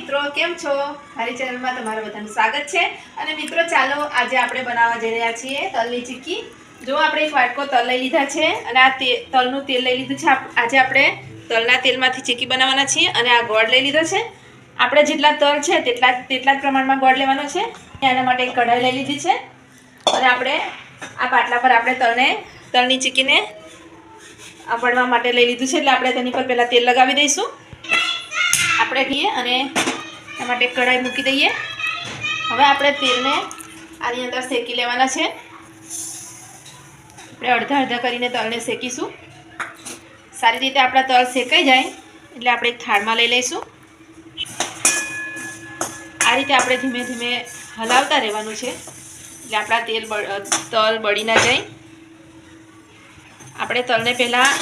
મિત્રો કેમ છો? મારી ચેનલમાં તમારું બધાનું સ્વાગત છે। અને મિત્રો ચાલો આજે આપણે બનાવવા જઈ રહ્યા છીએ તલની ચીક્કી। જો આપણે એક વાટકો તલ લઈ લીધા છે અને આ તલનું તેલ લઈ લીધું છે। આજે આપણે તલના તેલમાંથી ચીક્કી બનાવવાના છીએ અને આ ગોળ લઈ લીધો છે। આપણે જેટલા તલ છે તેટલા જ પ્રમાણમાં ગોળ લેવાનો છે। એના માટે એક કઢાઈ લઈ લીધી છે અને આપણે આ પાટલા પર આપણે તલની ચીક્કીને આપડવા માટે લઈ લીધું છે। એટલે આપણે તેની પર પહેલા તેલ લગાવી દઈશું। આપણે ઘી અને એના માટે કઢાઈ મૂકી દઈએ। હવે આપણે તેલને આની અંદર શેકી લેવાના છે। આપણે અડધા અડધા કરીને તલને શેકીશું। સારી રીતે આપણા તલ શેકાઈ જાય એટલે આપણે એક થાળમાં લઈ લઈશું। આ રીતે આપણે ધીમે ધીમે હલાવતા રહેવાનું છે એટલે આપણા તલ બળી ના જાય। આપણે તલને પહેલાં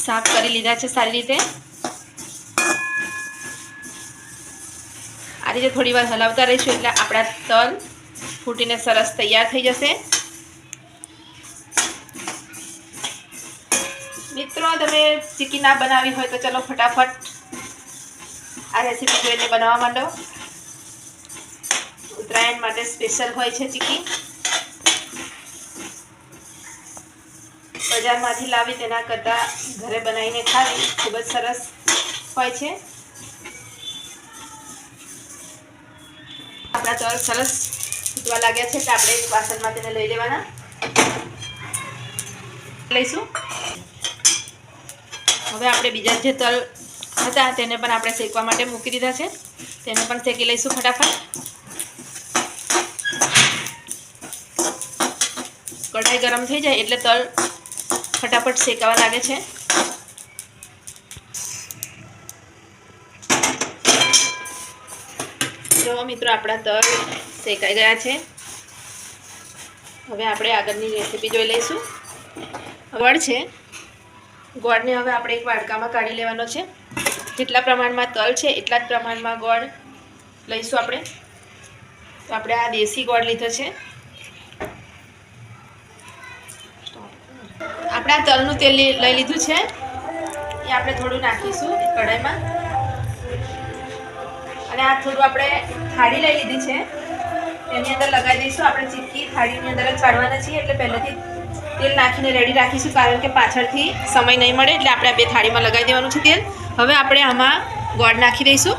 સાફ કરી લીધા છે સારી રીતે। આ રીતે થોડી વાર હલાવતા રહીશું એટલે આપણા તલ ફૂટીને સરસ તૈયાર થઈ જશે। મિત્રો તમે ચીક્કી ના બનાવી હોય તો ચલો ફટાફટ આ રેસીપી જોઈને બનાવવા માંડો। ઉત્તરાયણ માટે સ્પેશિયલ હોય છે ચીક્કી। બજારમાંથી લાવી તેના કરતાં ઘરે બનાવીને ખાવી ખૂબ જ સરસ હોય છે। આપણા તલ સરસ ફૂટવા લાગ્યા છે એટલે આપણે એક વાસણમાં તેને લઈ લેવાના લઈશું। હવે આપણે બીજા જે તલ હતા તેને પણ આપણે શેકવા માટે મૂકી દીધા છે। તેને પણ શેકી લઈશું ફટાફટ। કઢાઈ ગરમ થઈ જાય એટલે તલ ફટાફટ શેકાવા લાગે છે। જો મિત્રો આપણા તલ શેકાઈ ગયા છે। હવે આપણે આગળની રેસીપી જોઈ લઈશું। ગોળ છે, ગોળને હવે આપણે એક વાડકામાં કાઢી લેવાનો છે। જેટલા પ્રમાણમાં તલ છે એટલા જ પ્રમાણમાં ગોળ લઈશું આપણે। તો આપણે આ દેશી ગોળ લીધો છે। આપણે આ તલનું તેલ લઈ લીધું છે એ આપણે થોડું નાખીશું કઢાઈમાં અને આ થોડું આપણે થાળી લઈ લીધી છે એની અંદર લગાવી દઈશું। આપણે ચીક્કી થાળીની અંદર જ કાઢવાના છીએ એટલે પહેલેથી તેલ નાખીને રેડી રાખીશું કારણ કે પાછળથી સમય નહીં મળે એટલે આપણે આ બે થાળીમાં લગાવી દેવાનું છે તેલ। હવે આપણે આમાં ગોળ નાખી દઈશું।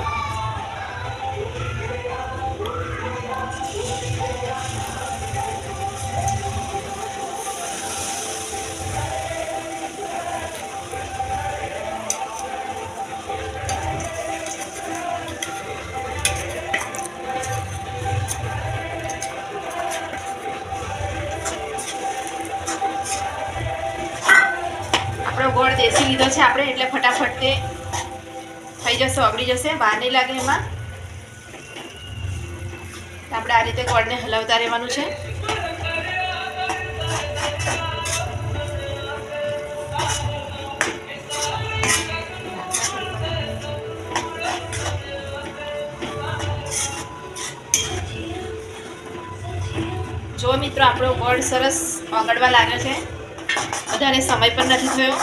આપણો ગોળ દેશી લીધો છે આપણે એટલે ફટાફટ તે થઈ જશે, ઓગળી જશે, બહાર નહીં લાગે એમાં। આપણે આ રીતે ગોળને હલાવતા રહેવાનું છે। જો મિત્રો આપણો ગોળ સરસ ઓગળવા લાગ્યો છે। વધારે સમય પણ નથી થયો।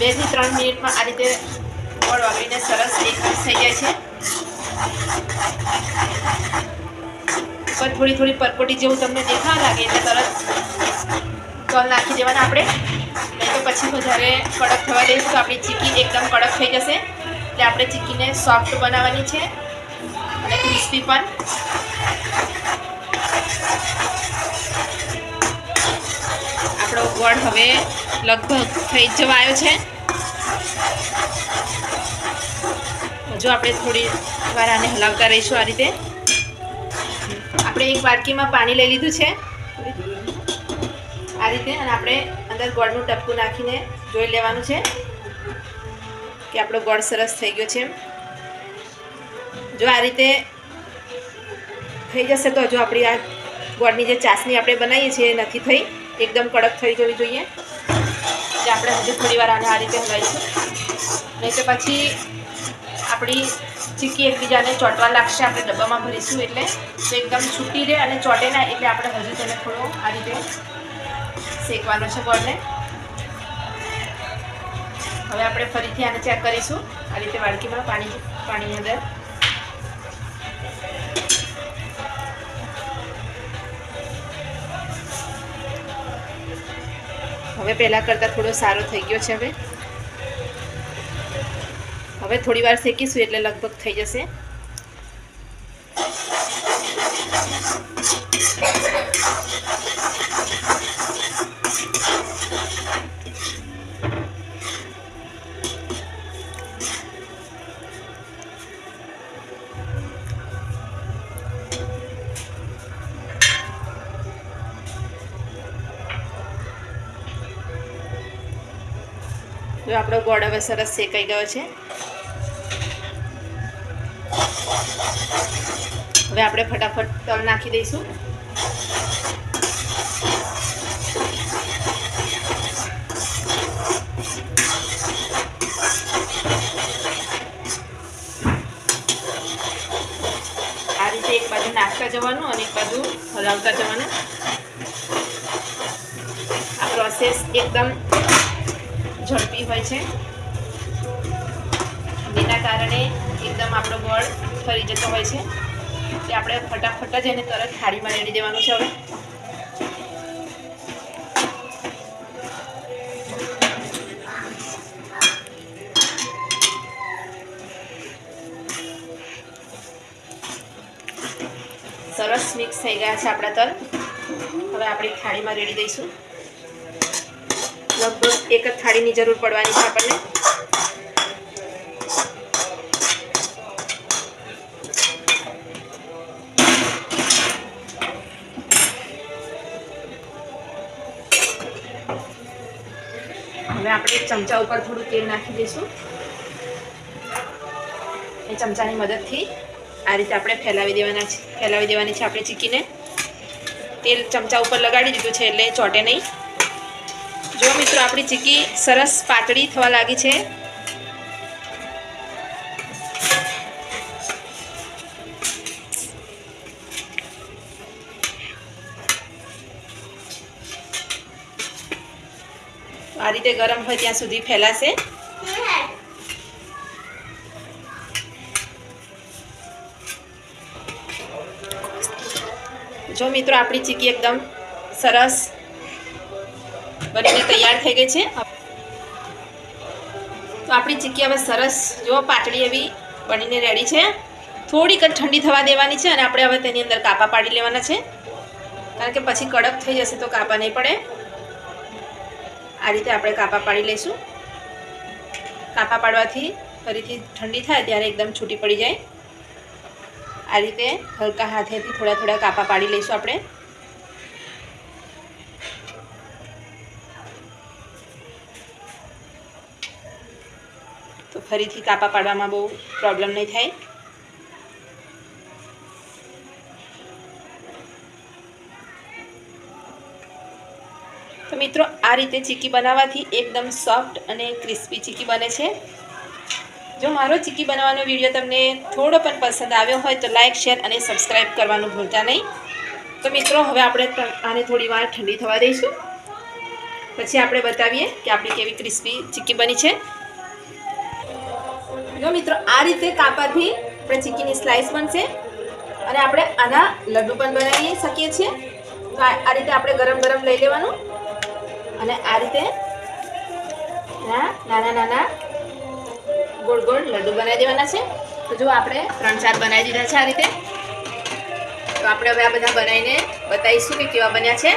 2 થી 3 મિનિટમાં આ રીતે ગોળ ઓગળીને સરસ એકરસ થઈ જાય છે। ઉપર થોડી પરપોટી જેવું તમને દેખાવા લાગે એટલે તરત તલ નાખી દેવાના આપણે, નહીં તો પછી વધારે કડક થવા દઈશું તો આપણી ચીક્કી એકદમ કડક થઈ જશે। એટલે આપણે ચીક્કીને સોફ્ટ બનાવવાની છે અને ક્રિસ્પી પણ। આપણો ગોળ હવે લગભગ થઈ જવા આવ્યો છે। જો આપણે થોડી વાર આને હલાવતા રહીશું આ રીતે। આપણે એક વાટકીમાં પાણી લઈ લીધું છે આ રીતે અને આપણે અંદર ગોળનું ટપકું નાખીને જોઈ લેવાનું છે કે આપણો ગોળ સરસ થઈ ગયો છે। જો આ રીતે થઈ જશે તો જો આપણી આ ગોળની જે ચાસણી આપણે બનાવીએ છીએ એ નથી થઈ, એકદમ કડક થઈ જવી જોઈએ। એટલે આપણે હજુ થોડી વાર આને આ રીતે હલાવીશું, નહીં તો પછી આપણી ચીક્કી એકબીજાને ચોંટવા લાગશે। આપણે ડબ્બામાં ભરીશું એટલે તો એકદમ છૂટી રહે અને ચોંટે ના, એટલે આપણે હજુ તેને થોડો આ રીતે શેકવાનો છે ગોળને। હવે આપણે ફરીથી આને ચેક કરીશું આ રીતે વાડકીમાં પાણીની અંદર. હવે પહેલાં કરતાં થોડો સારો થઈ ગયો છે. હવે થોડી વાર શેકીશું એટલે લગભગ થઈ જશે. જો આપણો ગોળ હવે સરસ શેકાઈ ગયો છે. હવે આપણે ફટાફટ તલ નાખી દઈશું. આ રીતે એક બાજુ નાખતા જવાનું અને એક બાજુ હલાવતા જવાનું. આ પ્રોસેસ એકદમ ઝડપી હોય છે, જેના કારણે એકદમ આપણો ગોળ ફરી જતો હોય છે. એટલે આપણે ફટાફટ જ એને તરત થાળીમાં રેડી દેવાનું છે. હવે સરસ મિક્સ થઈ ગયા છે આપણા તલ. હવે આપણે થાળીમાં રેડી દઈશું. લગભગ એક જ થાળીની જરૂર પડવાની છે આપણને. હવે આપણે એક ચમચા ઉપર થોડું તેલ નાખી દઈશું. એ ચમચાની મદદથી આ રીતે આપણે ફેલાવી દેવાની છે આપણે ચીકીને. તેલ ચમચા ઉપર લગાડી દીધું છે એટલે ચોટે નહીં. જો મિત્રો આપણી ચીકી સરસ પાતળી થવા લાગી છે. આ રીતે ગરમ હોય ત્યાં સુધી ફેલાશે. જો મિત્રો આપણી ચીકી એકદમ સરસ બનીને તૈયાર થઈ ગઈ છે. તો આપણી ચીકી હવે સરસ જો પાતળી એવી બનીને રેડી છે. થોડીક જ ઠંડી થવા દેવાની છે અને આપણે હવે તેની અંદર કાપા પાડી લેવાના છે, કારણ કે પછી કડક થઈ જશે તો કાપા નહીં પડે. આ રીતે આપણે કાપા પાડી લઈશું. કાપા પાડવાથી ફરીથી ઠંડી થાય ત્યારે એકદમ છૂટી પડી જાય. આ રીતે હલકા હાથેથી થોડા થોડા કાપા પાડી લઈશું આપણે. તો ફરીથી કાપા પાડવામાં બહુ પ્રોબ્લેમ નહીં થાય. તો મિત્રો આ રીતે ચીકી બનાવવાથી એકદમ સોફ્ટ અને ક્રિસ્પી ચીકી બને છે. જો મારો ચીકી બનાવવાનો વિડીયો તમને થોડો પણ પસંદ આવ્યો હોય તો લાઇક, શેર અને સબસ્ક્રાઈબ કરવાનું ભૂલતા નહીં. તો મિત્રો હવે આપણે આને થોડી વાર ઠંડી થવા દઈશું, પછી આપણે બતાવીએ કે આપણી કેવી ક્રિસ્પી ચીકી બની છે. જો મિત્રો આ રીતે કાપાથી આપણે ચીકીની સ્લાઇસ બનશે અને આપણે આના લડ્ડુ પણ બનાવી શકીએ છીએ. તો આ રીતે આપણે ગરમ ગરમ લઈ લેવાનું અને આ રીતે નાના નાના ગોળ ગોળ લડ્ડુ બનાવી દેવાના છે. તો જો આપણે 3-4 બનાવી દીધા છે આ રીતે. તો આપણે હવે આ બધા બનાવીને બતાવીશું કે કેવા બન્યા છે.